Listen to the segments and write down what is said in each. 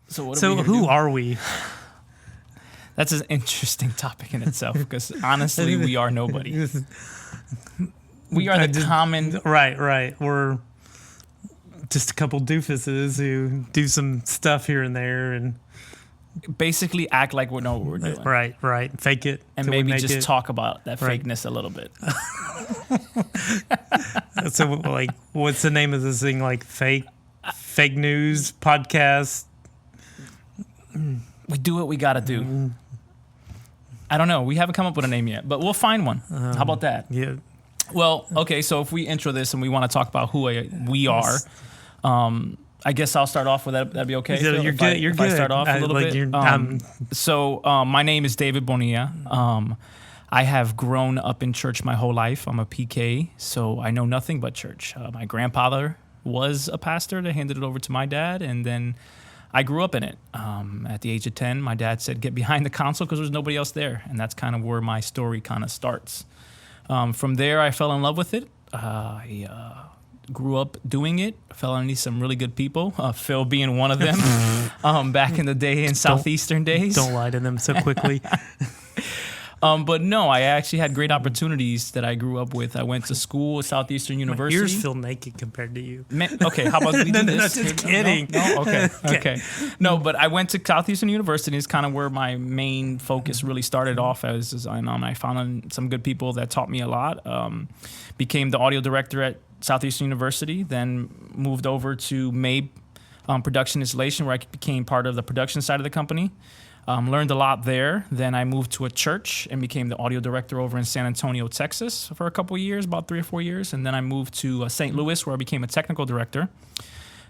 So who are we? That's an interesting topic in itself because honestly, we are nobody. We are the common. Right. We're just a couple doofuses who do some stuff here and there and basically act like we know what we're doing. Right. Fake it. And maybe just talk about that fakeness a little bit. So, like, what's the name of this thing? Like, fake news podcast? We do what we got to do. I don't know. We haven't come up with a name yet, but we'll find one. How about that? Yeah. Well, okay, so if we intro this and we want to talk about who we are, I guess I'll start off with that. That'd be okay? You're good. You're good. I start off a little bit. So my name is David Bonilla. I have grown up in church my whole life. I'm a PK, so I know nothing but church. My grandfather was a pastor. They handed it over to my dad, and then I grew up in it. At the age of 10, my dad said, get behind the console because there's nobody else there, and that's kind of where my story kind of starts. From there, I fell in love with it. I grew up doing it, fell underneath some really good people, Phil being one of them, back in the day in Southeastern days. Don't lie to them so quickly. But no, I actually had great opportunities that I grew up with. I went to school at Southeastern University. My ears feel naked compared to you. Okay, how about we do this? No, just kidding. No? Okay. No, but I went to Southeastern University. It's kind of where my main focus really started off as I found some good people that taught me a lot. Became the audio director at Southeastern University, then moved over to MABE Production Installation, where I became part of the production side of the company. Learned a lot there. Then I moved to a church and became the audio director over in San Antonio, Texas for a couple of years, about 3 or 4 years. And then I moved to St. Louis, where I became a technical director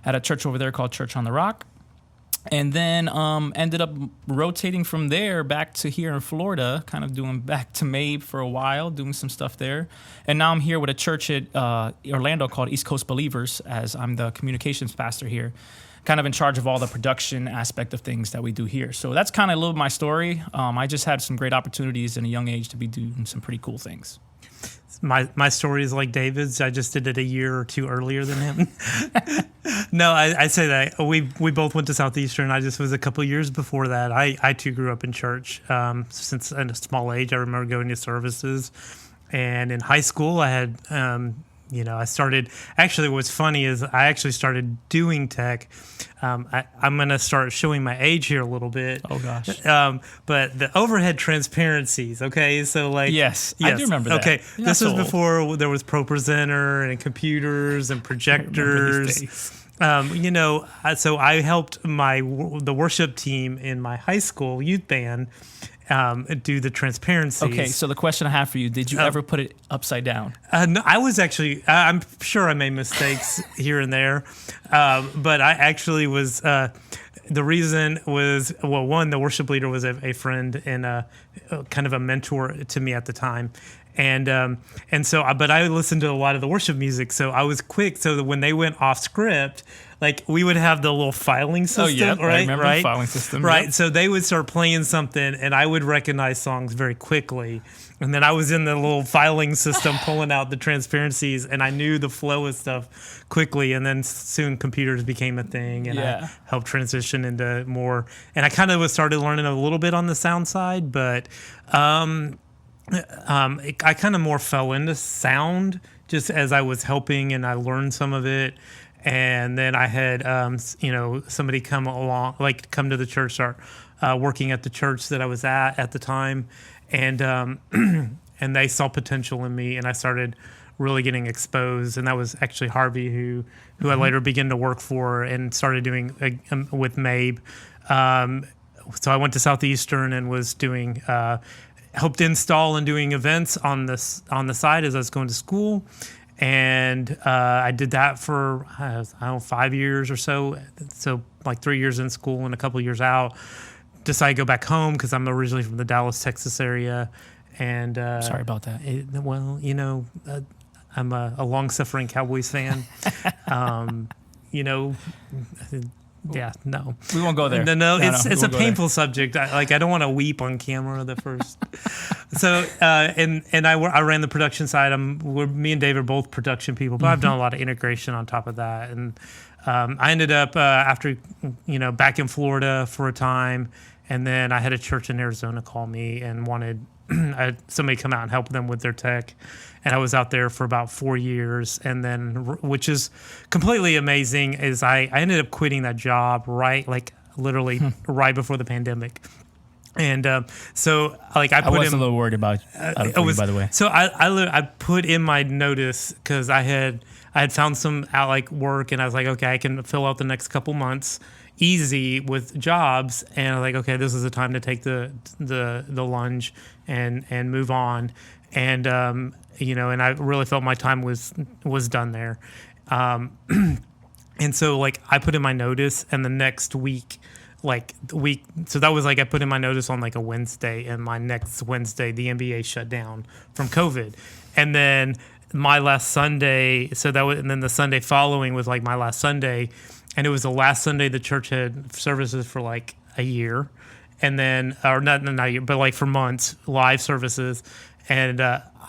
at a church over there called Church on the Rock. And then ended up rotating from there back to here in Florida, kind of doing back to MABE for a while, doing some stuff there. And now I'm here with a church at Orlando called East Coast Believers, as I'm the communications pastor here, kind of in charge of all the production aspect of things that we do here. So that's kind of a little bit my story. I just had some great opportunities in a young age to be doing some pretty cool things. My story is like David's. I just did it a year or two earlier than him. No, I say that. We both went to Southeastern. I just was a couple years before that. I too grew up in church. Since at a small age, I remember going to services. And in high school, I had... I started, actually what's funny is I actually started doing tech. I'm going to start showing my age here a little bit. Oh, gosh. But the overhead transparencies, okay? So like... Yes. I do remember that. Okay, this was before there was ProPresenter and computers and projectors. So I helped the worship team in my high school youth band do the transparencies. Okay, so the question I have for you, did you ever put it upside down? No, I was actually, I'm sure I made mistakes here and there, but I actually was, the reason was, well, one, the worship leader was a friend and kind of a mentor to me at the time. And so, but I listened to a lot of the worship music, so I was quick. So that when they went off script, like we would have the little filing system, right? I remember the filing system, right? Yep. So they would start playing something, and I would recognize songs very quickly. And then I was in the little filing system pulling out the transparencies, and I knew the flow of stuff quickly. And then soon computers became a thing, and I helped transition into more. And I kind of started learning a little bit on the sound side, but I kind of more fell into sound just as I was helping, and I learned some of it. And then I had, somebody come to the church, start working at the church that I was at the time, and they saw potential in me, and I started really getting exposed. And that was actually Harvey, who I later began to work for and started doing with MABE. So I went to Southeastern and was doing. Helped install and doing events on the side as I was going to school, and I did that for 5 years or so. So like 3 years in school and a couple of years out. Decided to go back home because I'm originally from the Dallas, Texas area, and sorry about that. I'm a long-suffering Cowboys fan. Yeah, no. We won't go there. No, it's a painful subject. I don't want to weep on camera the first. So, and I ran the production side. Me and Dave are both production people, but I've done a lot of integration on top of that. And I ended up after back in Florida for a time, and then I had a church in Arizona call me and wanted somebody to come out and help them with their tech. And I was out there for about 4 years, and then which is completely amazing is I ended up quitting that job literally right before the pandemic. And so, I was a little worried about you, by the way. So I put in my notice because I had found some work, and I was like, okay, I can fill out the next couple months easy with jobs, and I was like, okay, this is the time to take the lunge and move on, and and I really felt my time was done there, and so I put in my notice, and the next week. So that was I put in my notice on a Wednesday, and my next Wednesday the NBA shut down from COVID, and then my last Sunday, and then the Sunday following was my last Sunday, and it was the last Sunday the church had services for a year, and then or not a year, but for months, live services, and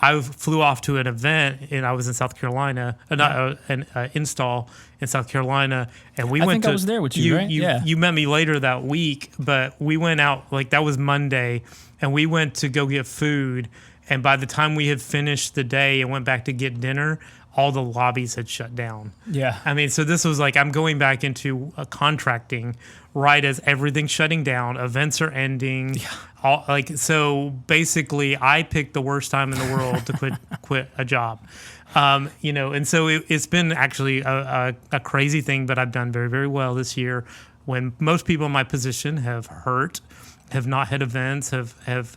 I flew off to an event, and I was in South Carolina, an install in South Carolina, and we went to. I was there with you, right? Yeah. You met me later that week, but we went out that was Monday, and we went to go get food, and by the time we had finished the day and went back to get dinner, all the lobbies had shut down. Yeah. I mean, so this was I'm going back into contracting right as everything's shutting down, events are ending. Yeah. So basically I picked the worst time in the world to quit a job. And so it's been actually a crazy thing, but I've done very, very well this year when most people in my position have not had events, have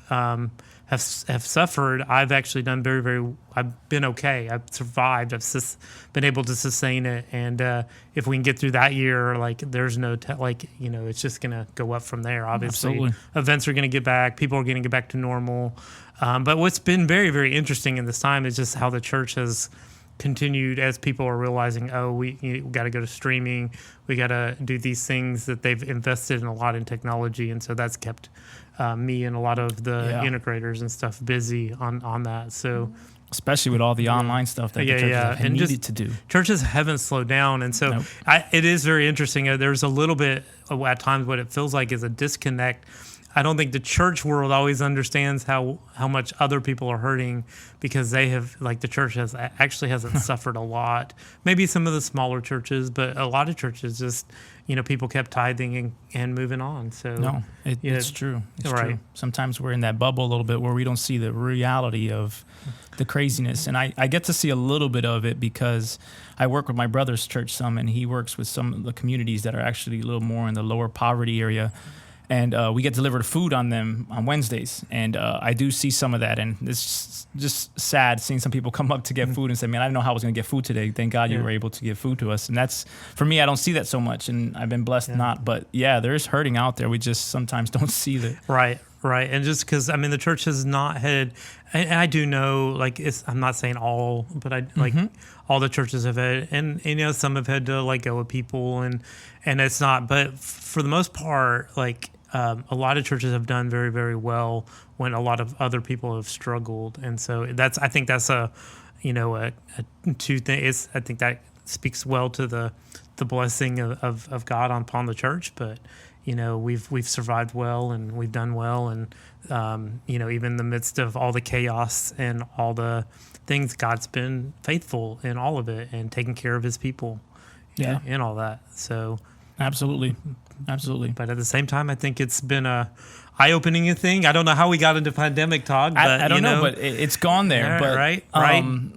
suffered. I've actually done very, very. I've been okay. I've survived. I've been able to sustain it. And if we can get through that year, there's no it's just gonna go up from there. Obviously, absolutely. Events are gonna get back. People are gonna get back to normal. But what's been very, very interesting in this time is just how the church has continued as people are realizing, we got to go to streaming. We got to do these things that they've invested in a lot in technology. And so that's kept me and a lot of the integrators and stuff busy on that. So especially with all the online stuff that the churches have needed to do. Churches haven't slowed down. And so it is very interesting. There's a little bit at times what it feels like is a disconnect. I don't think the church world always understands how much other people are hurting because they have the church hasn't suffered a lot. Maybe some of the smaller churches, but a lot of churches just people kept tithing and moving on. So it's true. It's right. true. Sometimes we're in that bubble a little bit where we don't see the reality of the craziness, and I get to see a little bit of it because I work with my brother's church some, and he works with some of the communities that are actually a little more in the lower poverty area. And we get delivered food on them on Wednesdays. And I do see some of that. And it's just sad seeing some people come up to get food and say, man, I didn't know how I was going to get food today. Thank God you were able to give food to us. And that's, for me, I don't see that so much. And I've been blessed not. But there's hurting out there. We just sometimes don't see that. Right. And just because, the church has not had, and I do know, I'm not saying all, but all the churches have had, and some have had to let go of people. And it's not, but for the most part, a lot of churches have done very, very well when a lot of other people have struggled, and so I think that's a two things. I think that speaks well to the blessing of God upon the church. But we've survived well and we've done well, and even in the midst of all the chaos and all the things, God's been faithful in all of it and taking care of His people, and all that. So. Absolutely. But at the same time, I think it's been a eye-opening thing. I don't know how we got into pandemic talk, but I don't know, but it's gone there. But right.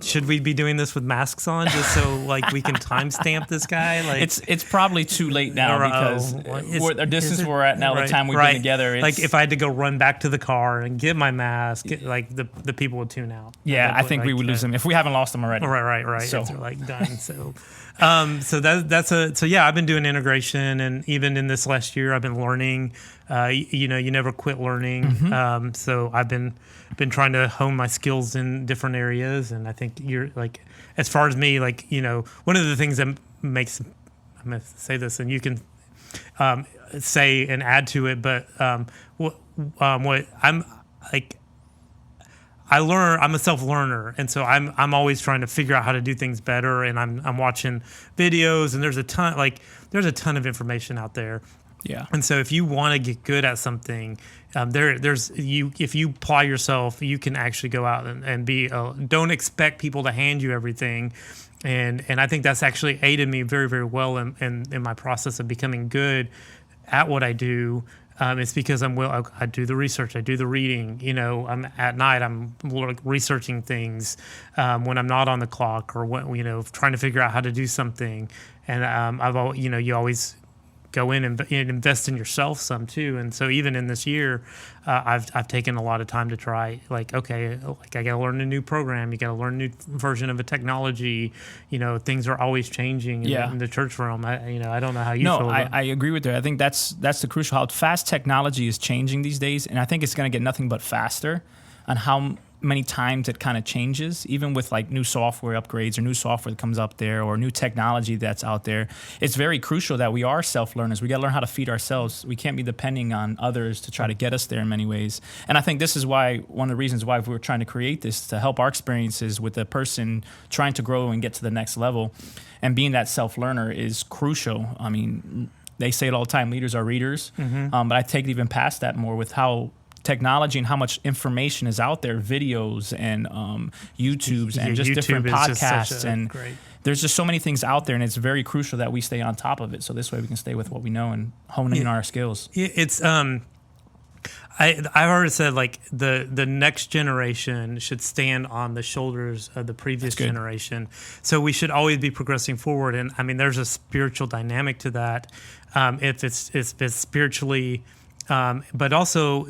Should we be doing this with masks on just so we can timestamp this guy? It's probably too late now because the distance we're at now, the time we've been together. If I had to go run back to the car and get my mask, the people would tune out. Yeah, I think we would lose them if we haven't lost them already. Right. So they're done. So. I've been doing integration, and even in this last year, I've been learning. You never quit learning. Mm-hmm. So I've been trying to hone my skills in different areas, and I think you're as far as me, one of the things that makes, I'm gonna say this, and you can say and add to it, but what I'm I'm a self-learner, and so I'm always trying to figure out how to do things better, and I'm watching videos, and there's a ton of information out there. Yeah. And so if you want to get good at something, if you apply yourself, you can actually go out and be, don't expect people to hand you everything. And I think that's actually aided me very, very well in my process of becoming good at what I do. It's because I do the research, I do the reading. I'm at night, I'm researching things when I'm not on the clock, or trying to figure out how to do something. And you always go in and invest in yourself some too. And so even in this year, I've taken a lot of time to try, I got to learn a new program. You got to learn a new version of a technology. Things are always changing in the church realm. I don't know how you feel. I agree with that. I think that's the crucial, how fast technology is changing these days. And I think it's going to get nothing but faster on how many times it kind of changes, even with like new software upgrades or new software that comes up there or new technology that's out there. It's very crucial that we are self-learners. We got to learn how to feed ourselves. We can't be depending on others to try to get us there in many ways. And I think this is why, one of the reasons why we were trying to create this, to help our experiences with a person trying to grow and get to the next level. And being that self-learner is crucial. I mean, they say it all the time, leaders are readers. But I take it even past that more with how technology and how much information is out there, videos and YouTubes and just different podcasts. And there's just so many things out there, and it's very crucial that we stay on top of it. So this way we can stay with what we know and hone in our skills. It's I've already said, like, the next generation should stand on the shoulders of the previous generation. So we should always be progressing forward. And I mean, there's a spiritual dynamic to that. If it's spiritually, but also,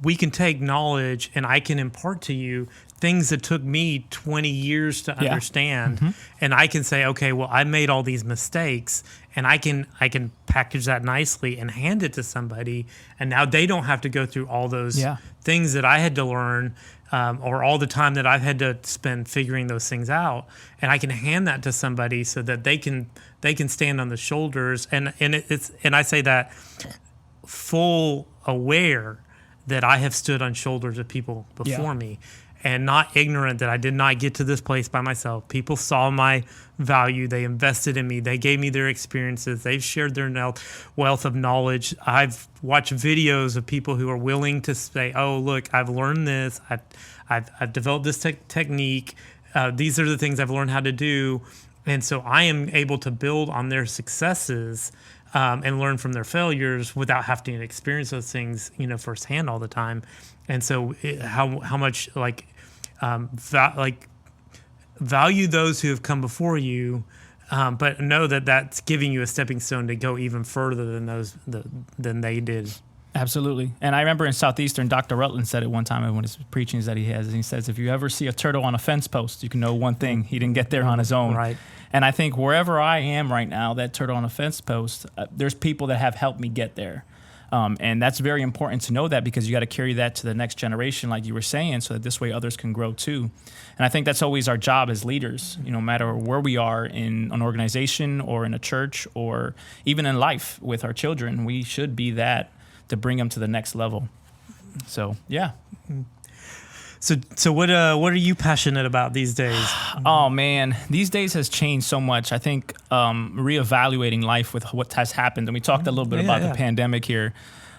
we can take knowledge and I can impart to you things that took me 20 years to understand. And I can say, okay, well, I made all these mistakes, and I can package that nicely and hand it to somebody. And now they don't have to go through all those things that I had to learn, or all the time that I've had to spend figuring those things out. And I can hand that to somebody so that they can stand on the shoulders. And I say that full aware that I have stood on shoulders of people before me, and not ignorant that I did not get to this place by myself. People saw my value. They invested in me. They gave me their experiences. They've shared their wealth of knowledge. I've watched videos of people who are willing to say, oh, look, I've learned this. I've developed this technique. These are the things I've learned how to do. And so I am able to build on their successes and learn from their failures without having to experience those things, firsthand all the time. And so how much value those who have come before you, but know that that's giving you a stepping stone to go even further than they did. Absolutely. And I remember in Southeastern, Dr. Rutland said it one time in one of his preachings that he has. And he says, if you ever see a turtle on a fence post, you can know one thing: he didn't get there on his own. Right. And I think wherever I am right now, that turtle on a fence post, there's people that have helped me get there. And that's very important to know that, because you got to carry that to the next generation, like you were saying, so that this way others can grow too. And I think that's always our job as leaders, no matter where we are in an organization or in a church or even in life with our children. We should be that to bring them to the next level. So, yeah. So what are you passionate about these days? Oh man, these days has changed so much. I think reevaluating life with what has happened, and we talked a little bit about the pandemic here,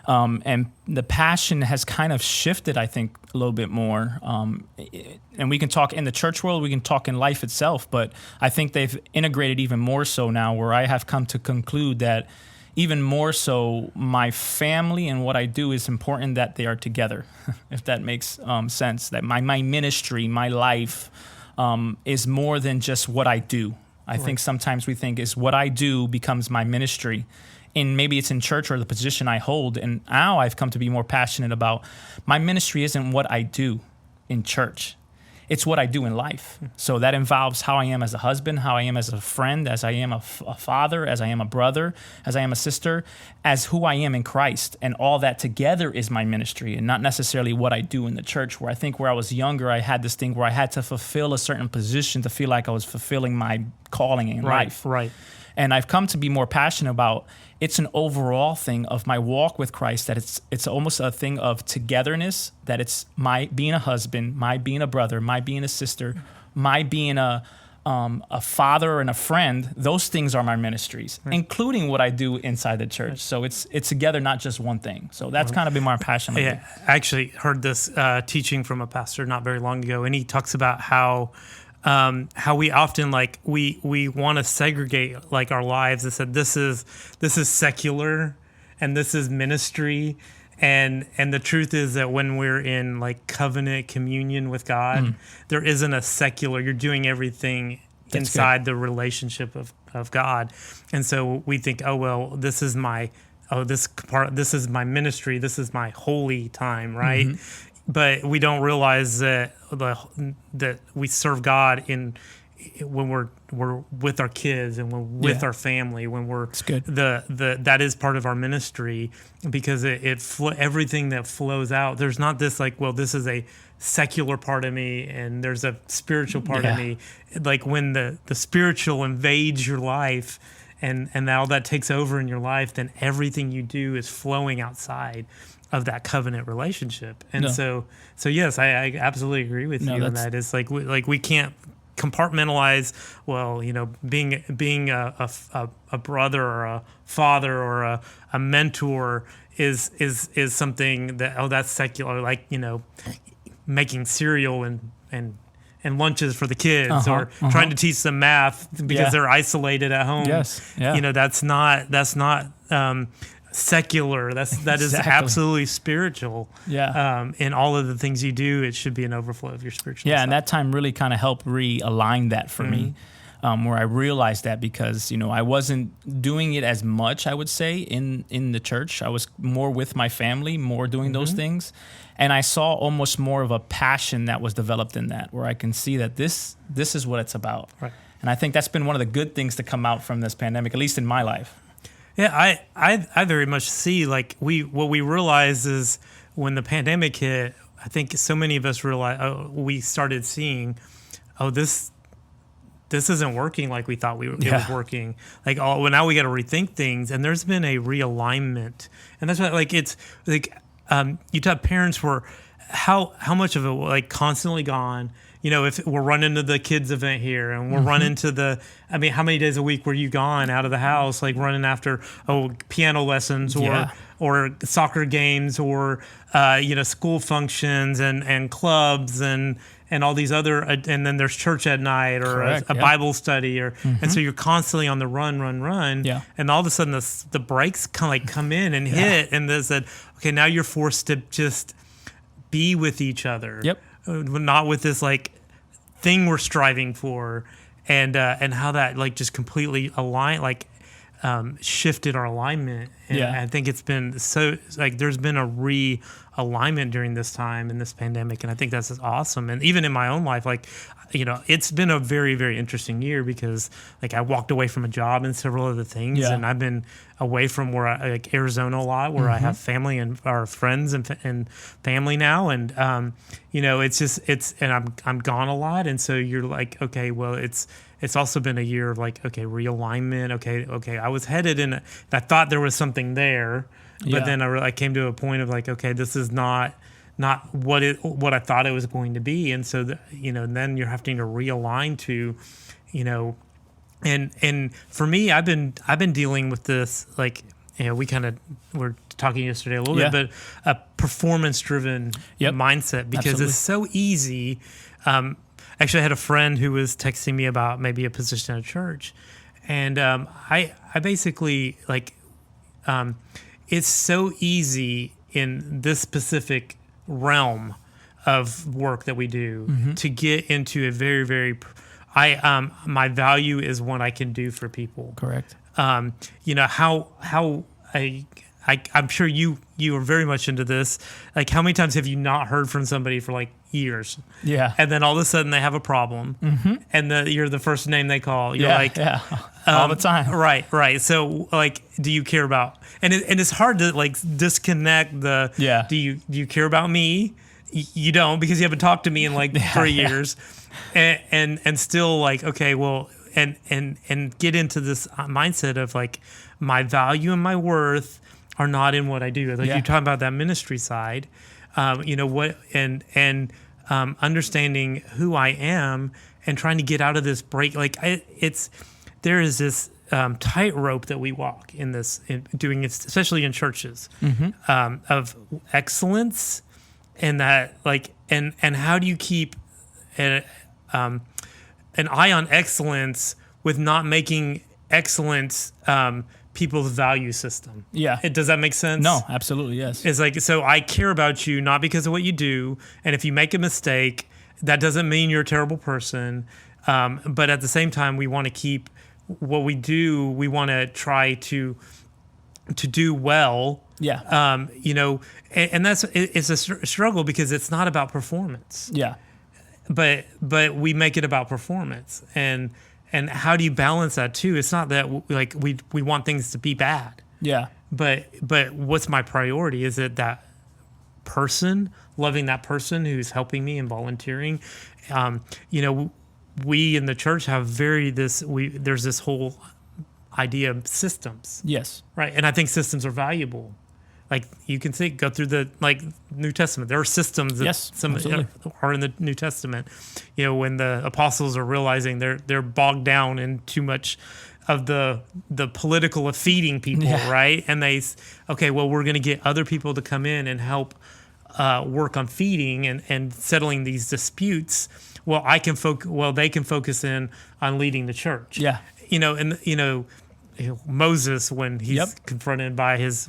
and the passion has kind of shifted, I think, a little bit more. And we can talk in the church world, we can talk in life itself, but I think they've integrated even more so now, where I have come to conclude that even more so, my family and what I do is important that they are together, if that makes sense. That my ministry, my life is more than just what I do. I think sometimes we think is what I do becomes my ministry. And maybe it's in church or the position I hold. And now I've come to be more passionate about my ministry isn't what I do in church. It's what I do in life. So that involves how I am as a husband, how I am as a friend, as I am a father, as I am a brother, as I am a sister, as who I am in Christ. And all that together is my ministry, and not necessarily what I do in the church, where I think where I was younger, I had this thing where I had to fulfill a certain position to feel like I was fulfilling my calling in life. Right. And I've come to be more passionate about it's an overall thing of my walk with Christ, that it's almost a thing of togetherness, that it's my being a husband, my being a brother, my being a sister, my being a father and a friend. Those things are my ministries, including what I do inside the church. So it's together, not just one thing. So that's kind of been my passion. Yeah, I actually heard this teaching from a pastor not very long ago, and he talks about how we often we want to segregate like our lives. They said this is secular and this is ministry, and the truth is that when we're in like covenant communion with God, there isn't a secular. You're doing everything inside the relationship of God, and so we think, oh well, this is my ministry. This is my holy time, right? But we don't realize that we serve God when we're with our kids and we're with our family, when we're that is part of our ministry, because everything that flows out. There's not this like, well, this is a secular part of me and there's a spiritual part of me. Like when the spiritual invades your life and all that takes over in your life, then everything you do is flowing outside of that covenant relationship. And so yes, I absolutely agree with you on that. It's like we can't compartmentalize, well, being a brother or a father or a mentor is something that, that's secular, like, making cereal and lunches for the kids, or trying to teach them math because they're isolated at home. That's not secular. That is absolutely spiritual. In all of the things you do, it should be an overflow of your spiritual side. And that time really kind of helped realign that for me, where I realized that, because I wasn't doing it as much, I would say, in the church. I was more with my family, more doing those things, and I saw almost more of a passion that was developed in that, where I can see that this is what it's about. Right. And I think that's been one of the good things to come out from this pandemic, at least in my life. Yeah, I very much see, like, what we realized is when the pandemic hit, I think so many of us realized, we started seeing, this isn't working like we thought it was working. Like, well, now we got to rethink things, and there's been a realignment, and that's why, like, it's like you have parents where how much of it like constantly gone. If we're running to the kids event here and we're running to how many days a week were you gone out of the house, like running after piano lessons or soccer games or school functions and clubs and all these other, and then there's church at night or a Bible study and so you're constantly on the run. And all of a sudden the brakes kind of like come in and hit, and they said, okay, now you're forced to just be with each other. Not with this like thing we're striving for, and how that like just completely shifted our alignment. And I think it's been so, like, there's been a realignment during this time in this pandemic, and I think that's awesome. And even in my own life, like, it's been a very, very interesting year, because like I walked away from a job and several other things, and I've been away from where I like Arizona a lot, where I have family and our friends and family now, and I'm gone a lot, and so you're like, okay, well, it's also been a year of like, okay, realignment. Okay, I was headed in. I thought there was something there, but then I came to a point of like, okay, this is not what I thought it was going to be, and so then you're having to realign to, and for me, I've been dealing with this, like, we were talking yesterday a little bit, but a performance-driven mindset, because it's so easy. Actually, I had a friend who was texting me about maybe a position at a church, and I basically like, it's so easy in this specific realm of work that we do to get into a very, very, my value is what I can do for people. Correct. I'm sure you are very much into this. Like, how many times have you not heard from somebody for like years? Yeah. And then all of a sudden they have a problem, and you're the first name they call. You're all the time. Right. So, like, do you care about? And it's hard to like disconnect the. Yeah. Do you care about me? You don't, because you haven't talked to me in like 3 years, and still like, okay, well. and get into this mindset of like my value and my worth are not in what I do. Like you're talking about that ministry side, understanding who I am and trying to get out of this break. Like there is this tightrope that we walk in this, doing it, especially in churches, of excellence, and that like, and how do you keep an eye on excellence with not making excellence people's value system? Yeah. Does that make sense? No, absolutely, yes. It's like, so I care about you not because of what you do, and if you make a mistake, that doesn't mean you're a terrible person. But at the same time, we want to keep what we do. We want to try to do well. Yeah. And it's a struggle because it's not about performance. Yeah. But we make it about performance, and how do you balance that too? It's not that like we want things to be bad. Yeah. But what's my priority? Is it that person, loving that person who's helping me and volunteering? We in the church have there's this whole idea of systems. Yes. Right. And I think systems are valuable. Like you can go through the New Testament. There are systems that some are in the New Testament. When the apostles are realizing they're bogged down in too much of the political of feeding people, right? And we're going to get other people to come in and help work on feeding and settling these disputes. Well, they can focus in on leading the church. Yeah. Moses, when he's confronted by his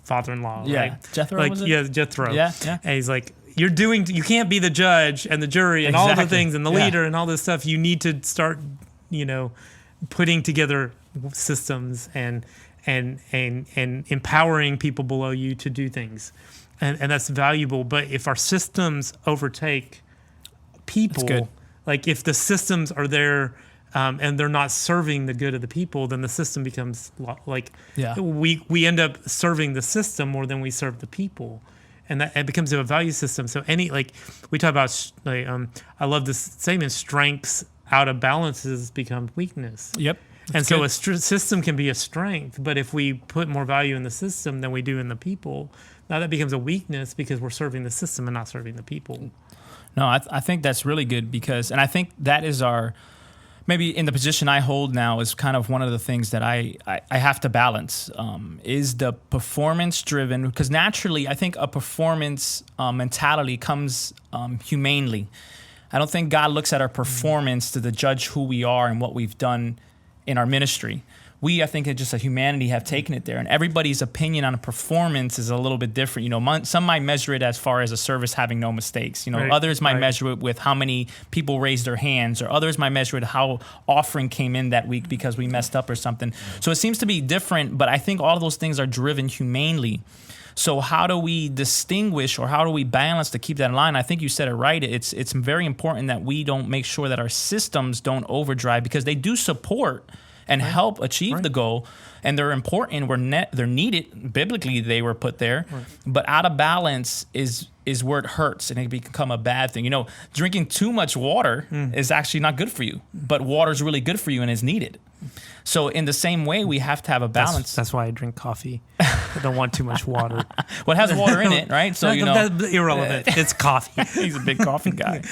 father-in-law, right? Jethro, was it? Yeah, Jethro. Yeah. And he's like, you can't be the judge and the jury and all the things and the leader and all this stuff. You need to start, putting together systems and empowering people below you to do things. And that's valuable. But if our systems overtake people, like if the systems are there, and they're not serving the good of the people, then the system becomes like we end up serving the system more than we serve the people, and that it becomes a value system. So we talk about I love this statement: strengths out of balances become weakness. Yep. And so a system can be a strength, but if we put more value in the system than we do in the people, now that becomes a weakness because we're serving the system and not serving the people. No, I think that's really good and I think that is maybe in the position I hold now is kind of one of the things that I have to balance is the performance driven, because naturally I think a performance mentality comes humanely. I don't think God looks at our performance to judge who we are and what we've done in our ministry. We, I think, just as humanity have taken it there, and everybody's opinion on a performance is a little bit different. Some might measure it as far as a service having no mistakes. Others might measure it with how many people raised their hands, or others might measure it how offering came in that week because we messed up or something. So it seems to be different, but I think all of those things are driven humanely. So how do we distinguish, or how do we balance to keep that in line? I think you said it right. It's very important that we don't make sure that our systems don't overdrive, because they do support and help achieve the goal, and they're important. They're needed. Biblically, they were put there, but out of balance is where it hurts, and it can become a bad thing. Drinking too much water is actually not good for you, but water is really good for you and is needed. So in the same way, we have to have a balance. That's why I drink coffee. I don't want too much water. Well, it has water in it, right? So that's irrelevant. It's coffee. He's a big coffee guy.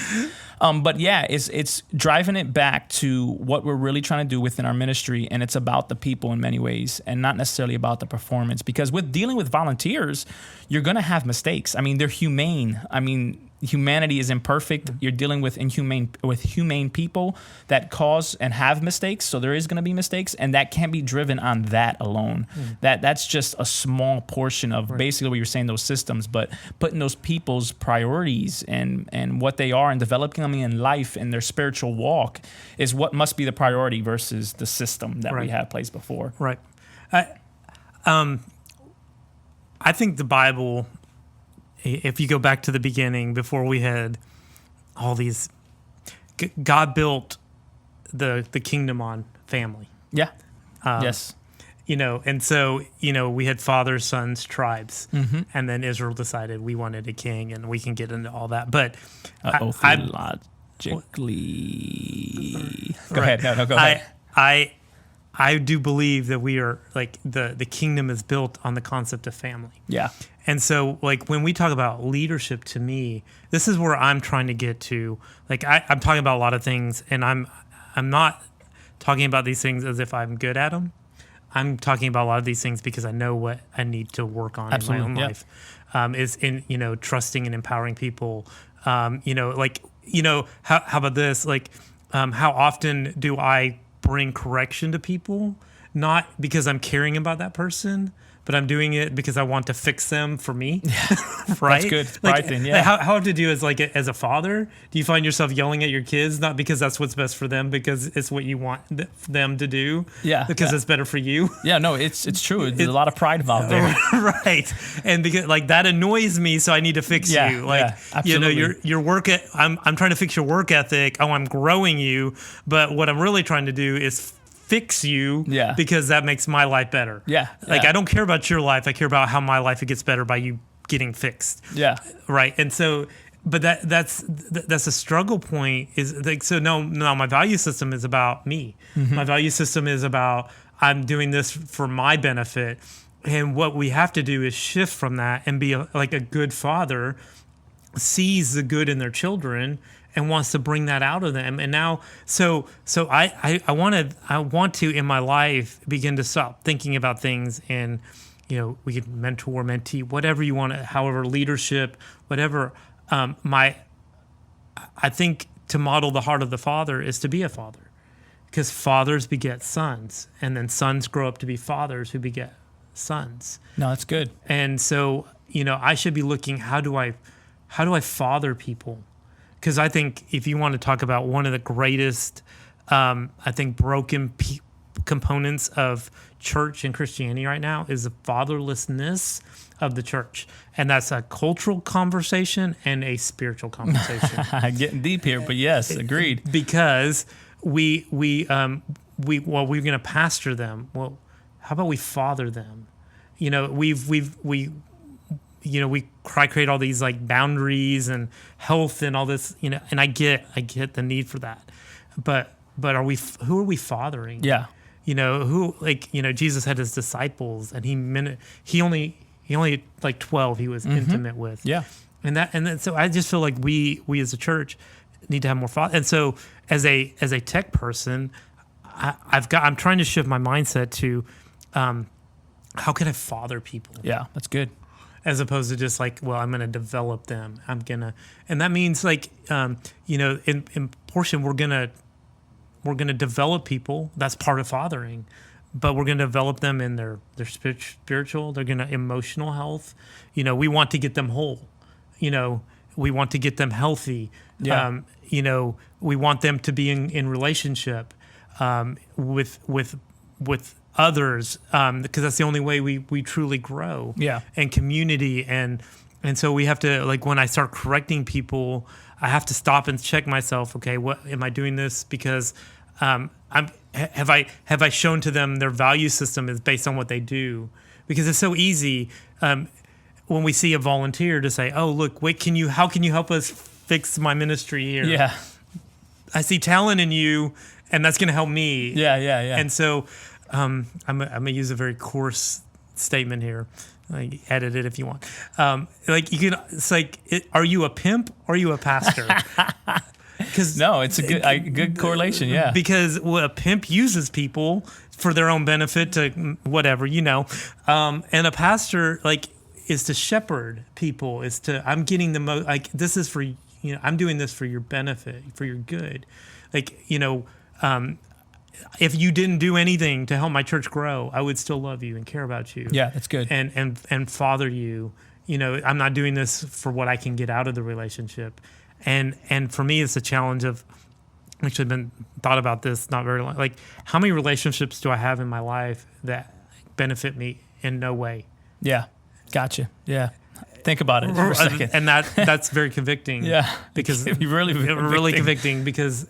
But yeah, it's driving it back to what we're really trying to do within our ministry, and it's about the people in many ways, and not necessarily about the performance. Because with dealing with volunteers, you're going to have mistakes. I mean, they're humane. I mean, humanity is imperfect. You're dealing with humane people that cause and have mistakes, so there is going to be mistakes, and that can't be driven on that alone. That's just a small portion of basically what you're saying, those systems, but putting those people's priorities and what they are and developing them in life and their spiritual walk is what must be the priority versus the system that we had placed before. Right. I think the Bible, if you go back to the beginning, before we had all these, God built the kingdom on family. Yeah. Yes. And so, we had fathers, sons, tribes, and then Israel decided we wanted a king, and we can get into all that. But Go ahead. No, go ahead. I do believe that we are like the kingdom is built on the concept of family. Yeah. And so like when we talk about leadership, to me, this is where I'm trying to get to. Like I'm talking about a lot of things, and I'm not talking about these things as if I'm good at them. I'm talking about a lot of these things because I know what I need to work on in my own life. Is in trusting and empowering people. How about this? Like how often do I bring correction to people? Not because I'm caring about that person, but I'm doing it because I want to fix them for me. Right? That's good. It's like, thing, yeah. How to do is like as a father, do you find yourself yelling at your kids not because that's what's best for them, because it's what you want them to do? Yeah. Because it's better for you. Yeah. No, it's true. There's a lot of pride involved there. Right. And because like that annoys me, so I need to fix you. Like your work. I'm trying to fix your work ethic. Oh, I'm growing you, but what I'm really trying to do is fix you, because that makes my life better. I don't care about your life. I care about how my life gets better by you getting fixed. Right. And so, but that's a struggle point. Is like, so no, my value system is about me. My value system is about I'm doing this for my benefit, and what we have to do is shift from that and be like a good father sees the good in their children and wants to bring that out of them. And now, so I want to in my life begin to stop thinking about things and, we could mentor, mentee, whatever you want to, however, leadership, whatever. I think to model the heart of the Father is to be a father, because fathers beget sons, and then sons grow up to be fathers who beget sons. No, that's good. And so, I should be looking, how do I father people? Because I think if you want to talk about one of the greatest, broken components of church and Christianity right now is the fatherlessness of the church. And that's a cultural conversation and a spiritual conversation. Getting deep here, but yes, agreed. Because we're going to pastor them. Well, how about we father them? We create all these like boundaries and health and all this, and I get the need for that. But who are we fathering? Yeah. Jesus had his disciples, and he only like 12 he was intimate with. Yeah. And so I just feel like we as a church need to have more father. And so as a tech person, I'm trying to shift my mindset to how can I father people? Yeah, that's good. As opposed to just like, well, I'm going to develop them. And that means like, in portion, we're going to develop people. That's part of fathering, but we're going to develop them in their spiritual, they're going to emotional health. We want to get them whole. We want to get them healthy. Yeah. We want them to be in relationship with others, because that's the only way we truly grow. And community, and so we have to, like, when I start correcting people, I have to stop and check myself. Okay, what am I doing this because have I shown to them their value system is based on what they do? Because it's so easy when we see a volunteer to say, oh, look, how can you help us fix my ministry here? Yeah, I see talent in you, and that's going to help me. Yeah. And so I'm gonna use a very coarse statement here. Like, edit it if you want. Are you a pimp or are you a pastor? No, it's a good correlation. Yeah, because a pimp uses people for their own benefit to whatever, and a pastor is to shepherd people. Is to I'm getting the most. This is for I'm doing this for your benefit, for your good. If you didn't do anything to help my church grow, I would still love you and care about you. Yeah, that's good. And father you. I'm not doing this for what I can get out of the relationship. And for me, it's a challenge of, actually been thought about this not very long. Like, how many relationships do I have in my life that benefit me in no way? Yeah, gotcha. Yeah. Think about it for a second. And that's very convicting. Yeah. Because it's really convicting because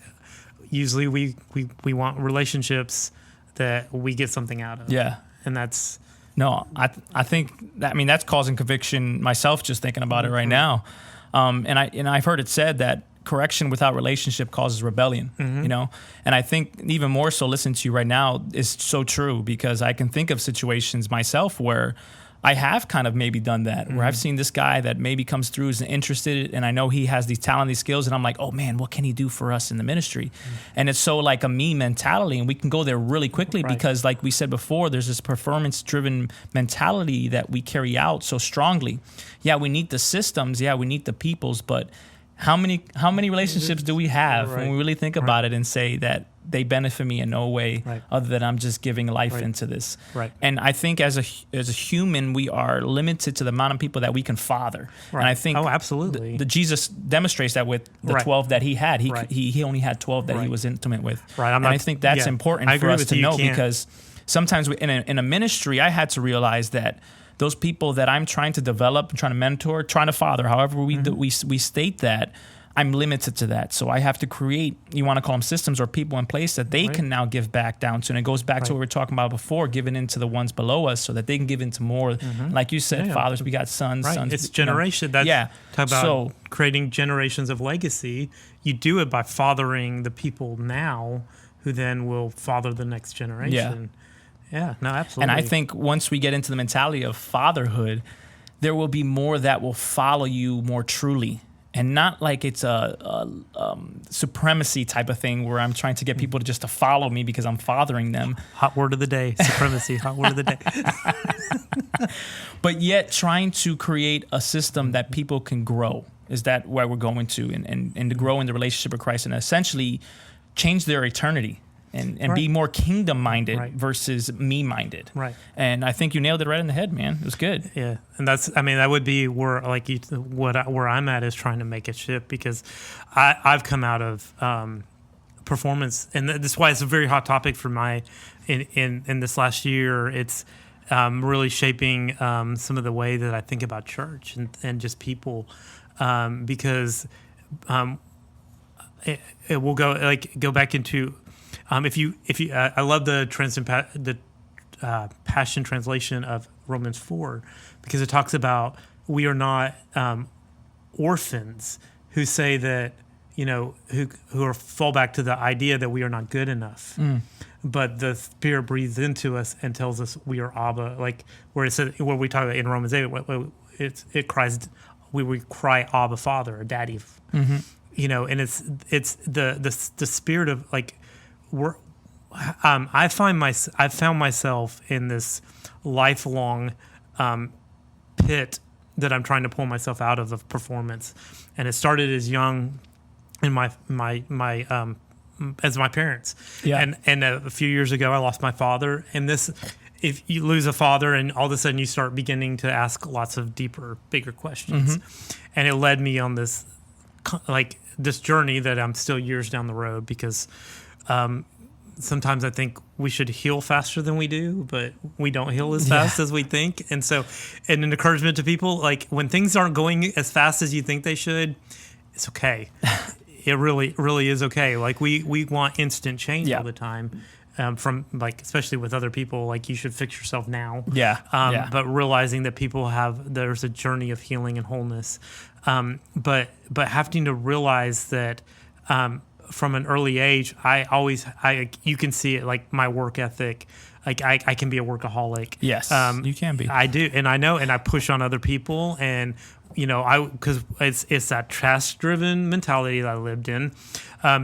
usually we want relationships that we get something out of. Yeah. And that's... No, I think that's causing conviction myself just thinking about it right now. And I've heard it said that correction without relationship causes rebellion, you know? And I think even more so listening to you right now is so true, because I can think of situations myself where I have kind of maybe done that, where I've seen this guy that maybe comes through, is interested, and I know he has these talent, these skills, and I'm like, oh man, what can he do for us in the ministry? And it's so like a me mentality, and we can go there really quickly because like we said before, there's this performance-driven mentality that we carry out so strongly. Yeah, we need the systems, yeah, we need the peoples, but how many relationships do we have when we really think about it and say that they benefit me in no way other than I'm just giving life into this? And I think as a human, we are limited to the amount of people that we can father. And I think absolutely. The Jesus demonstrates that with the 12 that he had. He only had 12 that he was intimate with. And I think that's important for us to know, because sometimes in a ministry, I had to realize that those people that I'm trying to develop, trying to mentor, trying to father, however we state that, I'm limited to that. So I have to create, you want to call them systems or people in place that they can now give back down to. And it goes back to what we were talking about before, giving into the ones below us so that they can give into more. Like you said, fathers, we got sons. It's generation. Talk about creating generations of legacy. You do it by fathering the people now who then will father the next generation. Yeah, no, absolutely. And I think once we get into the mentality of fatherhood, there will be more that will follow you more truly. And not like it's a supremacy type of thing where I'm trying to get people to follow me because I'm fathering them. Hot word of the day, supremacy, hot word of the day. But yet trying to create a system that people can grow. Is that where we're going to? And to grow in the relationship with Christ and essentially change their eternity. And be more kingdom-minded versus me-minded. And I think you nailed it right in the head, man. It was good. Yeah, and that would be where, like, where I'm at is trying to make a shift, because I've come out of performance, and that's why it's a very hot topic for in this last year. It's really shaping some of the way that I think about church and just people, because it will go back into. If you, I love the Passion translation of Romans 4, because it talks about we are not orphans who say that, who fall back to the idea that we are not good enough, but the Spirit breathes into us and tells us we are Abba, like where it said, where we talk about in Romans 8, it cries, we cry Abba, Father, or Daddy, and it's the spirit of like. I've found myself in this lifelong pit that I'm trying to pull myself out of performance, and it started as young in my as my parents. And a few years ago I lost my father, and if you lose a father and all of a sudden you start beginning to ask lots of deeper, bigger questions, and it led me on this journey that I'm still years down the road, because sometimes I think we should heal faster than we do, but we don't heal as fast as we think. And so, and an encouragement to people, like when things aren't going as fast as you think they should, it's okay. It really, really is okay. Like we want instant change all the time, from like, especially with other people, like you should fix yourself now. But realizing that there's a journey of healing and wholeness. But having to realize that, from an early age, you can see it, like my work ethic, like I can be a workaholic. Yes, you can be. I do, and I know, and I push on other people, and because it's that task-driven mentality that I lived in,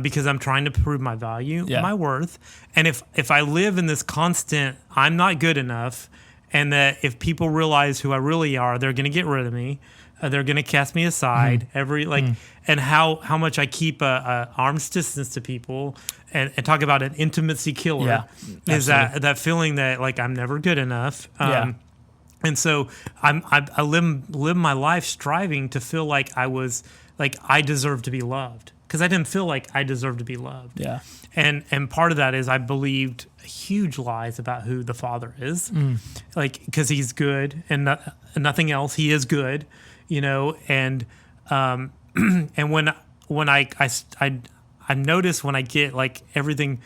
because I'm trying to prove my value, my worth, and if I live in this constant, I'm not good enough, and that if people realize who I really are, they're going to get rid of me. They're going to cast me aside and how much I keep a arm's distance to people, and talk about an intimacy killer is that feeling that like I'm never good enough. And so I live my life striving to feel like I deserve to be loved, because I didn't feel like I deserved to be loved. And part of that is I believed huge lies about who the Father is, like because He's good and nothing else. He is good. And when I notice when I get like everything,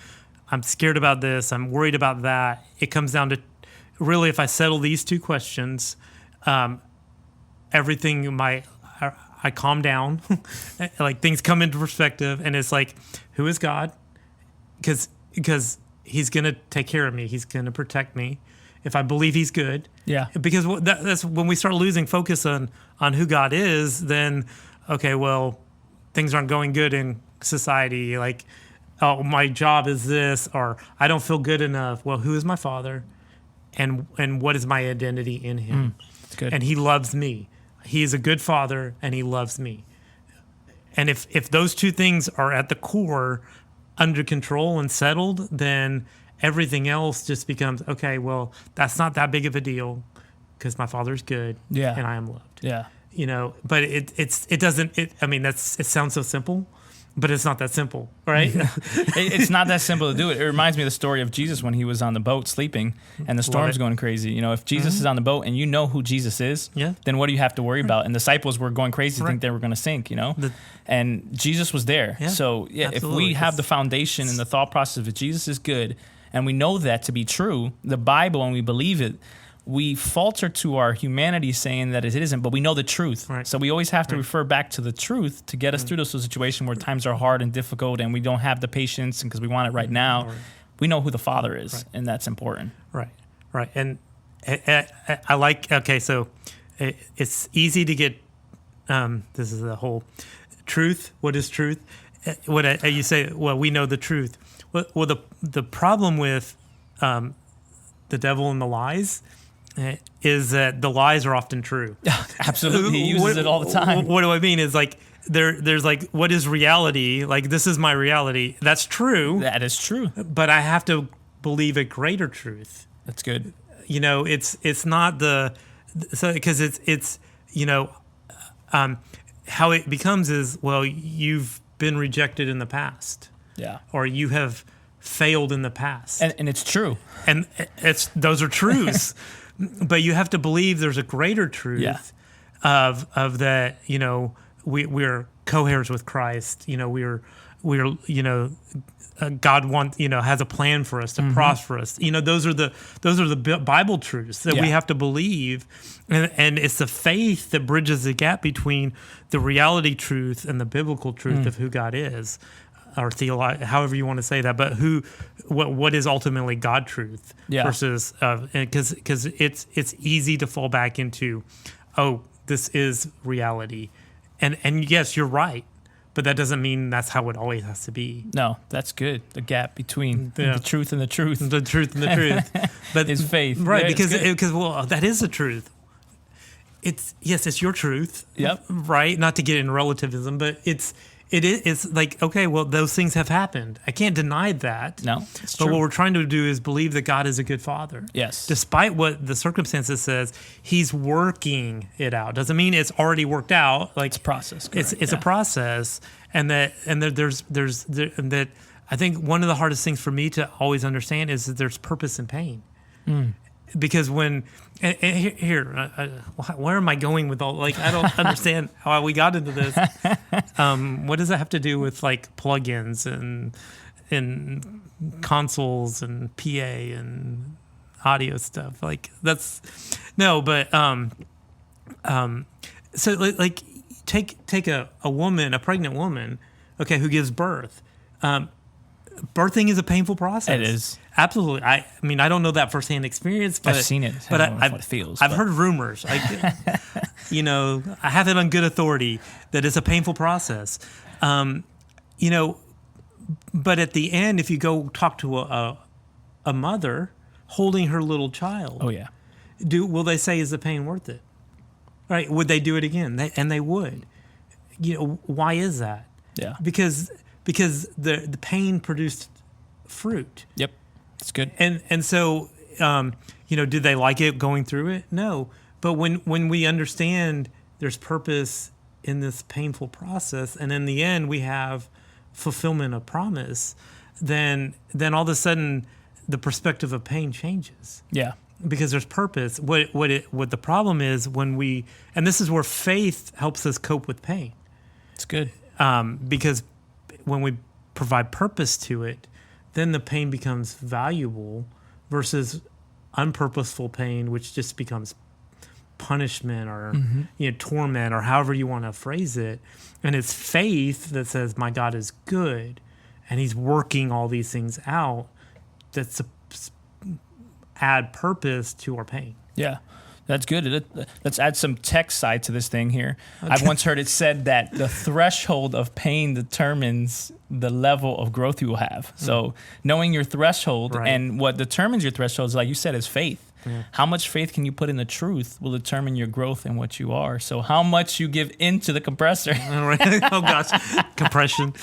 I'm scared about this, I'm worried about that. It comes down to really, if I settle these two questions, everything I I calm down, like things come into perspective, and it's like, who is God? Because he's going to take care of me. He's going to protect me if I believe he's good. Yeah. Because that's when we start losing focus on who God is, then, okay, well, things aren't going good in society. Like, oh, my job is this, or I don't feel good enough. Well, who is my Father? And what is my identity in him? That's good. And he loves me. He is a good Father, and he loves me. And if those two things are at the core, under control and settled, then everything else just becomes, okay, well, that's not that big of a deal because my Father's good, Yeah. and I am loved. Yeah. But it doesn't. It sounds so simple, but it's not that simple, right? It's not that simple to do it. It reminds me of the story of Jesus when he was on the boat sleeping and the storm's going crazy. If Jesus is on the boat and you know who Jesus is, then what do you have to worry about? And the disciples were going crazy to think they were going to sink, and Jesus was there. Yeah, so if we have the foundation and the thought process that Jesus is good, and we know that to be true, the Bible, and we believe it, we falter to our humanity saying that it isn't, but we know the truth. Right. So we always have to refer back to the truth to get us through those situations where times are hard and difficult and we don't have the patience because we want it right now. Right. We know who the Father is, and that's important. Right. And I like, okay, so it's easy to get, this is the whole truth. What is truth? You say, well, we know the truth. Well, the problem with the devil and the lies is that the lies are often true. Absolutely. He uses it all the time. What do I mean is like, there's like, what is reality? Like, this is my reality. That's true. That is true. But I have to believe a greater truth. That's good. It's not because it's how it becomes is, well, you've been rejected in the past. Yeah. Or you have failed in the past. And it's true. And those are truths. But you have to believe there's a greater truth of that, we're co-heirs with Christ. We're God has a plan for us to prosper us. Those are the Bible truths that we have to believe, and it's the faith that bridges the gap between the reality truth and the biblical truth of who God is, or however you want to say that. But what is ultimately God truth versus because it's easy to fall back into, oh, this is reality, and yes, you're right. But that doesn't mean that's how it always has to be. No, that's good. The gap between the truth and the truth. The truth and the truth. But is faith. Right, yeah, because that is the truth. It's your truth. Yep. Right? Not to get in relativism, but it's like, okay, well, those things have happened. I can't deny that. No, it's But true. what we're trying to do is believe that God is a good Father. Yes. Despite what the circumstances says, He's working it out. Doesn't mean it's already worked out. Like, it's a process. Correct. It's a process, and that I think one of the hardest things for me to always understand is that there's purpose in pain. Because when where am I going with all? Like, I don't understand how we got into this. What does that have to do with like plugins and consoles and PA and audio stuff? Like, that's no, but so like take a woman, a pregnant woman, okay, who gives birth. Birthing is a painful process. It is. Absolutely. I mean, I don't know that firsthand experience, but I've seen it. But I don't know what it feels. I've heard rumors. I have it on good authority that it's a painful process. But at the end, if you go talk to a mother holding her little child, oh yeah, will they say, is the pain worth it? Right? Would they do it again? They would. Why is that? Yeah. Because the pain produced fruit. Yep. It's good. And so, did they like it going through it? No. But when we understand there's purpose in this painful process, and in the end we have fulfillment of promise, then all of a sudden the perspective of pain changes. Yeah. Because there's purpose. What the problem is and this is where faith helps us cope with pain. It's good. Because when we provide purpose to it, then the pain becomes valuable versus unpurposeful pain, which just becomes punishment or torment or however you want to phrase it. And it's faith that says, my God is good and he's working all these things out that's add purpose to our pain. Yeah. That's good. Let's add some tech side to this thing here. Okay. I've once heard it said that the threshold of pain determines the level of growth you will have. So knowing your threshold and what determines your threshold is, like you said, is faith. Yeah. How much faith can you put in the truth will determine your growth and what you are. So how much you give into the compressor. Oh, gosh. Compression.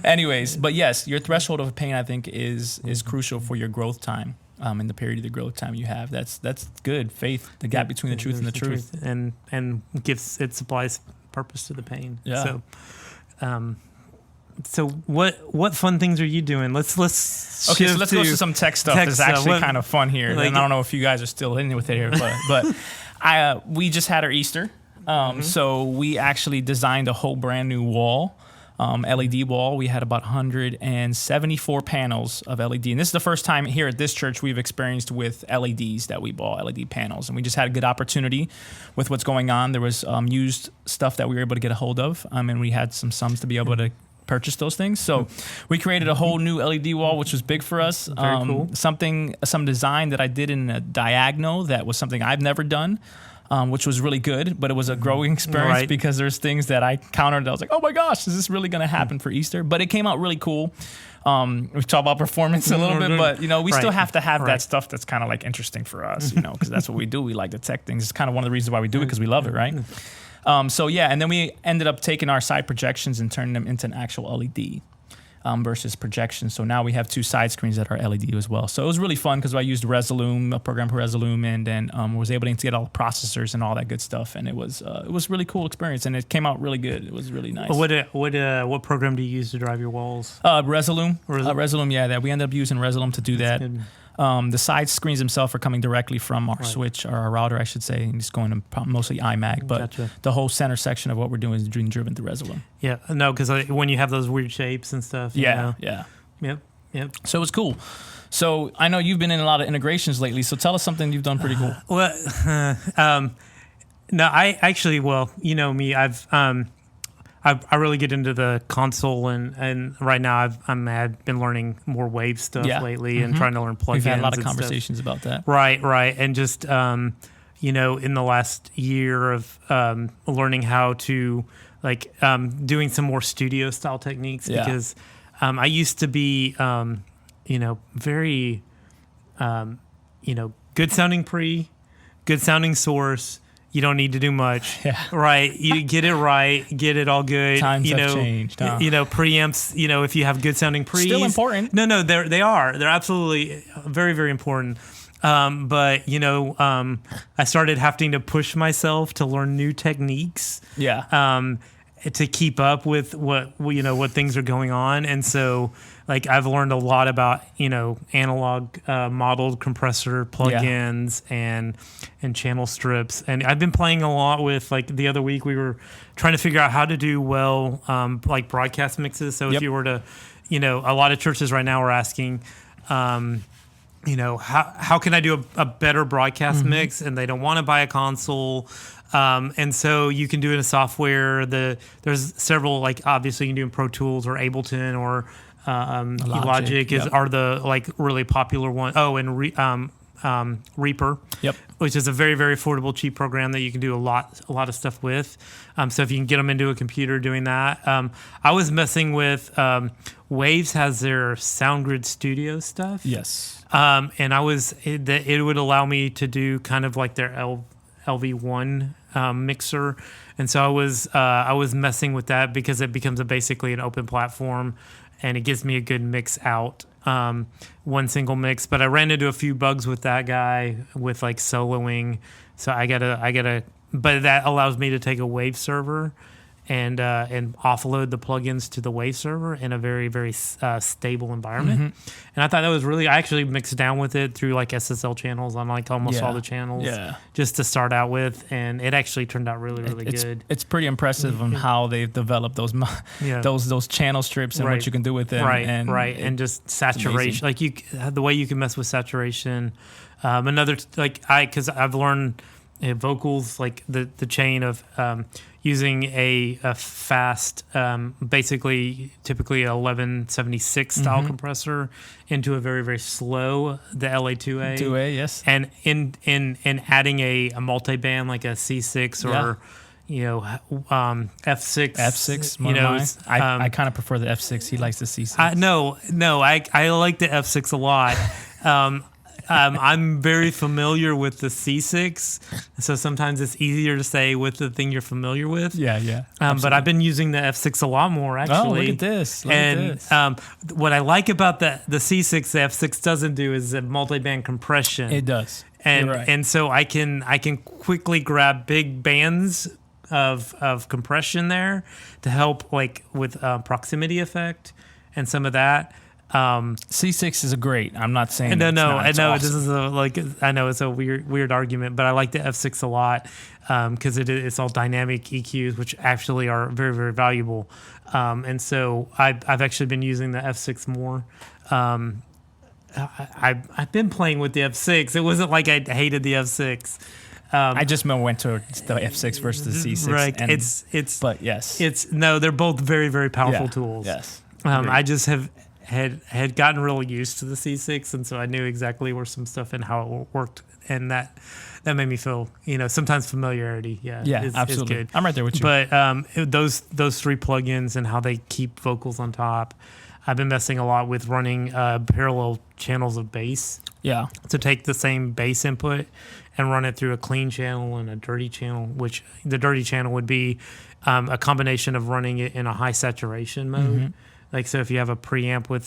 Anyways, but yes, your threshold of pain, I think, is crucial for your growth time. In the period of the growth time you have, that's good. Faith, the gap between the truth and the truth, and it supplies purpose to the pain. Yeah. So what fun things are you doing? Let's go to some tech stuff. It's actually kind of fun here. Like, and I don't know if you guys are still in with it here, but we just had our Easter, so we actually designed a whole brand new wall. LED wall. We had about 174 panels of LED. And this is the first time here at this church we've experienced with LEDs that we bought, LED panels. And we just had a good opportunity with what's going on. There was used stuff that we were able to get a hold of, and we had some sums to be able to purchase those things. So we created a whole new LED wall, which was big for us. Very cool. Some design that I did in a diagonal that was something I've never done. Which was really good, but it was a growing experience because there's things that I countered that I was like, oh my gosh, is this really going to happen for Easter? But it came out really cool. We talk about performance a little bit, but we still have to have that stuff that's kind of like interesting for us, because that's what we do. We like the tech things. It's kind of one of the reasons why we do it, because we love it, right? And then we ended up taking our side projections and turning them into an actual LED. Versus projection. So now we have two side screens that are LED as well. So it was really fun because I used Resolume, a program for Resolume, and then was able to get all the processors and all that good stuff. And it was really cool experience, and it came out really good. It was really nice. What program do you use to drive your walls? Resolume. Resolume, yeah. We ended up using Resolume to do that. The side screens themselves are coming directly from our switch, or our router, I should say. And it's going to mostly iMac, but the whole center section of what we're doing is being driven through Resolume. Yeah, no, because when you have those weird shapes and stuff. Yeah. Yep. So it was cool. So I know you've been in a lot of integrations lately. So tell us something you've done pretty cool. No, I actually, you know me, I really get into the console, and right now I've been learning more Wave stuff lately and trying to learn plugins. We've had a lot of conversations about that. Right, and just in the last year of learning how to doing some more studio style techniques because I used to be very good sounding pre, good sounding source. You don't need to do much, right? You get it right, get it all good. Times have changed. Huh? Preamps. If you have good sounding pre's, still important. No, they are. They're absolutely very, very important. But I started having to push myself to learn new techniques. To keep up with what things are going on, and so I've learned a lot about analog modeled compressor plugins and channel strips, and I've been playing a lot with the other week we were trying to figure out how to do broadcast mixes. So if you were to a lot of churches right now are asking how can I do a better broadcast mix, and they don't want to buy a console. And so you can do it in software. There's several, obviously you can do in Pro Tools or Ableton or Logic are the really popular one. Oh, and Reaper, which is a very, very affordable, cheap program that you can do a lot of stuff with. So if you can get them into a computer doing that. I was messing with Waves has their SoundGrid Studio stuff. Yes. And it would allow me to do kind of like their LV1 mixer, and so I was messing with that because it becomes basically an open platform, and it gives me a good mix out, one single mix. But I ran into a few bugs with that guy with soloing, so I gotta. But that allows me to take a Wave server and offload the plugins to the Wave server in a very, very stable environment. And I thought that was really, I actually mixed down with it through SSL channels on almost all the channels just to start out with. And it actually turned out really, really good. It's pretty impressive on how they've developed those those channel strips and what you can do with them. And just saturation, the way you can mess with saturation. Because I've learned vocals, like the chain of using a fast, basically typically 1176 style compressor into a very, very slow, the LA2A. 2A, yes. And in adding a multi-band like a C6 or F6. F6, one of mine. I kind of prefer the F6. He likes the C6. No, I like the F6 a lot. I'm very familiar with the C6, so sometimes it's easier to say with the thing you're familiar with. Yeah. But I've been using the F6 a lot more, actually. Oh, look at this. What I like about the C6, the F6 doesn't do is a multi-band compression. It does. And You're right. and so I can quickly grab big bands of compression there to help like with proximity effect and some of that. C6 is great. I'm not saying No, it's not. I It's know awesome. this is I know it's a weird argument, but I like the F6 a lot because it's all dynamic EQs, which actually are very, very valuable. And so I've actually been using the F6 more. I've been playing with the F6. It wasn't like I hated the F6. I just went to the F6 versus the C6. Right. But yes. They're both very, very powerful tools. Yes. I just had gotten really used to the C6, and so I knew exactly where some stuff and how it worked, and that made me feel, sometimes familiarity. Is absolutely. good. I'm right there with you. But those three plugins and how they keep vocals on top, I've been messing a lot with running parallel channels of bass. Yeah. To take the same bass input and run it through a clean channel and a dirty channel, which the dirty channel would be a combination of running it in a high saturation mode. Mm-hmm. Like, so if you have a preamp with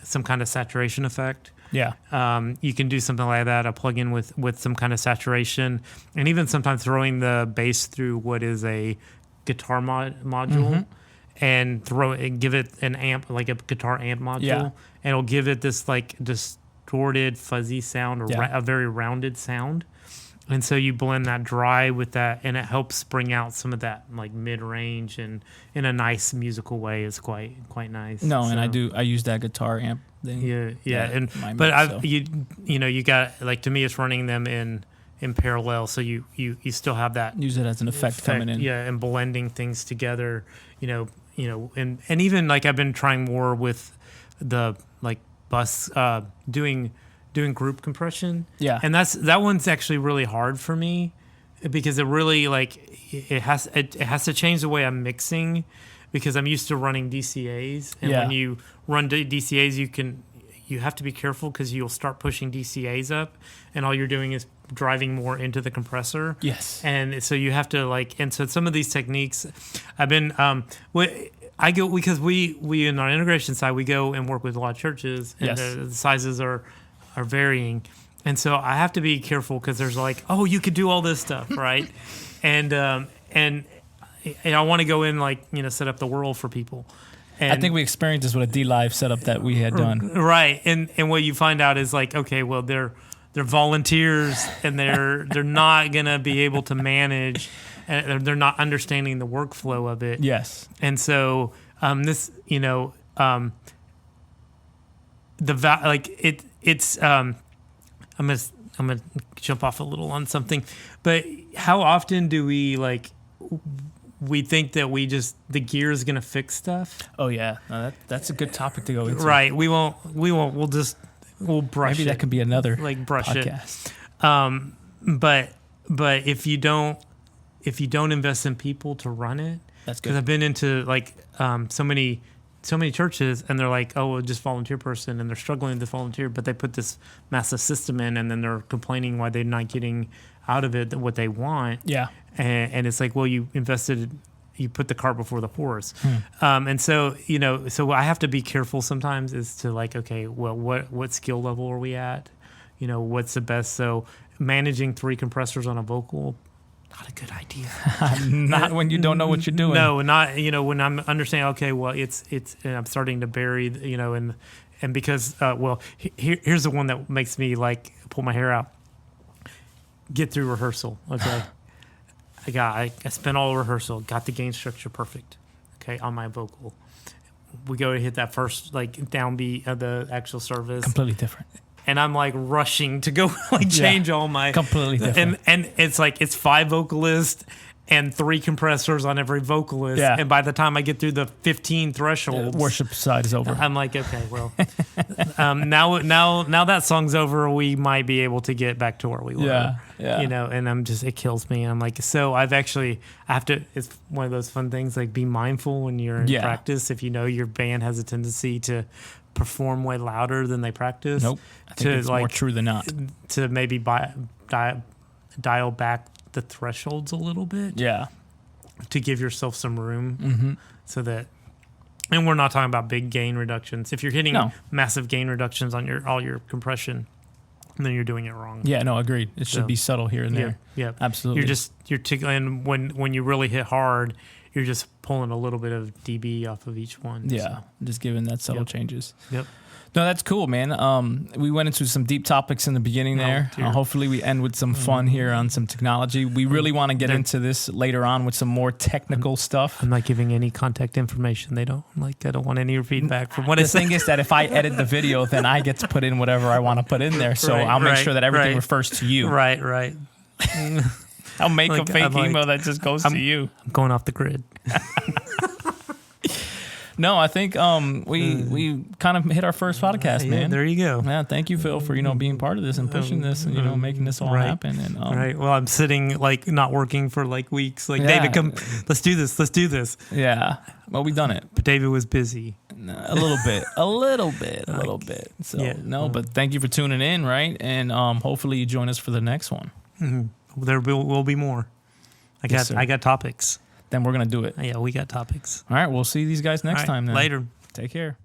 some kind of saturation effect, you can do something like that, a plugin with some kind of saturation, and even sometimes throwing the bass through what is a guitar module and give it an amp, like a guitar amp module, and it'll give it this like distorted, fuzzy sound or a very rounded sound. And so you blend that dry with that, and it helps bring out some of that like mid range, and in a nice musical way is quite nice. No, so. And I use that guitar amp thing. You got, like, to me it's running them in parallel, so you still have that, use it as an effect coming in. Yeah, and blending things together. And even like I've been trying more with the like bus doing group compression. Yeah. And that one's actually really hard for me because it really it has to change the way I'm mixing, because I'm used to running DCAs, and when you run DCAs you have to be careful because you'll start pushing DCAs up and all you're doing is driving more into the compressor. Yes. And so you have to and so some of these techniques I've been I go, because we in our integration side we go and work with a lot of churches, and the sizes are varying, and so I have to be careful because there's you could do all this stuff, right? and I want to go in set up the world for people. And I think we experienced this with a D-Live setup that we had done, right? And what you find out is okay, well they're volunteers and they're not gonna be able to manage, and they're not understanding the workflow of it. Yes, and so this it's I'm gonna jump off a little on something, but how often do we think that the gear is gonna fix stuff? Oh yeah, no, that's a good topic to go into. Right, we won't. We'll brush. Maybe that could be another brush podcast. But if you don't invest in people to run it, that's good. Because I've been into so many churches, and they're just volunteer person, and they're struggling to volunteer, but they put this massive system in, and then they're complaining why they're not getting out of it what they want. Yeah, and it's you invested. You put the cart before the horse. And so, so I have to be careful sometimes is to okay, well, what skill level are we at? What's the best? So managing 3 compressors on a vocal, not a good idea. Not when you don't know what you're doing. No, not, when I'm understanding, okay, well, it's and I'm starting to bury, and because, here's the one that makes me pull my hair out. Get through rehearsal, okay? I spent all rehearsal, got the gain structure perfect, okay, on my vocal. We go to hit that first downbeat of the actual service. Completely different. and I'm like rushing to go like change all my completely different. And it's like it's 5 vocalists and 3 compressors on every vocalist. Yeah. And by the time I get through the 15 thresholds, worship side is over. I'm like, okay, well, now that song's over, we might be able to get back to where we were. Yeah. You know, and it kills me. I'm like, so I have to, it's one of those fun things, like be mindful when you're in practice. If you know your band has a tendency to perform way louder than they practice. Nope. I think it's more true than not. To maybe dial back the thresholds a little bit. Yeah. To give yourself some room so that, and we're not talking about big gain reductions. If you're hitting massive gain reductions on all your compression, then you're doing it wrong. Yeah, no, agreed. It should be subtle here and there. Yeah. Absolutely. You're tickling when you really hit hard, you're just pulling a little bit of dB off of each one. Yeah. So. Just giving that subtle changes. Yep. No, that's cool, man. We went into some deep topics in the beginning there. Hopefully we end with some fun here on some technology. We really want to get into this later on with some more technical stuff. I'm not giving any contact information. I don't want any feedback from what the thing is that if I edit the video, then I get to put in whatever I want to put in there. So I'll make sure that everything refers to you. Right. I'll make a fake email that just goes to you. I'm going off the grid. No, I think we kind of hit our first podcast, man. There you go. Yeah, thank you, Phil, for being part of this and pushing this and making this all happen. And right. Well, I'm sitting like not working for like weeks. Like David, come, let's do this. Yeah. Well, we done it. But David was busy. A little bit. So but thank you for tuning in, right? And hopefully you join us for the next one. Mm-hmm. There will be more. I got topics. Then we're going to do it. Yeah, we got topics. All right, we'll see these guys next time then. Later. Take care.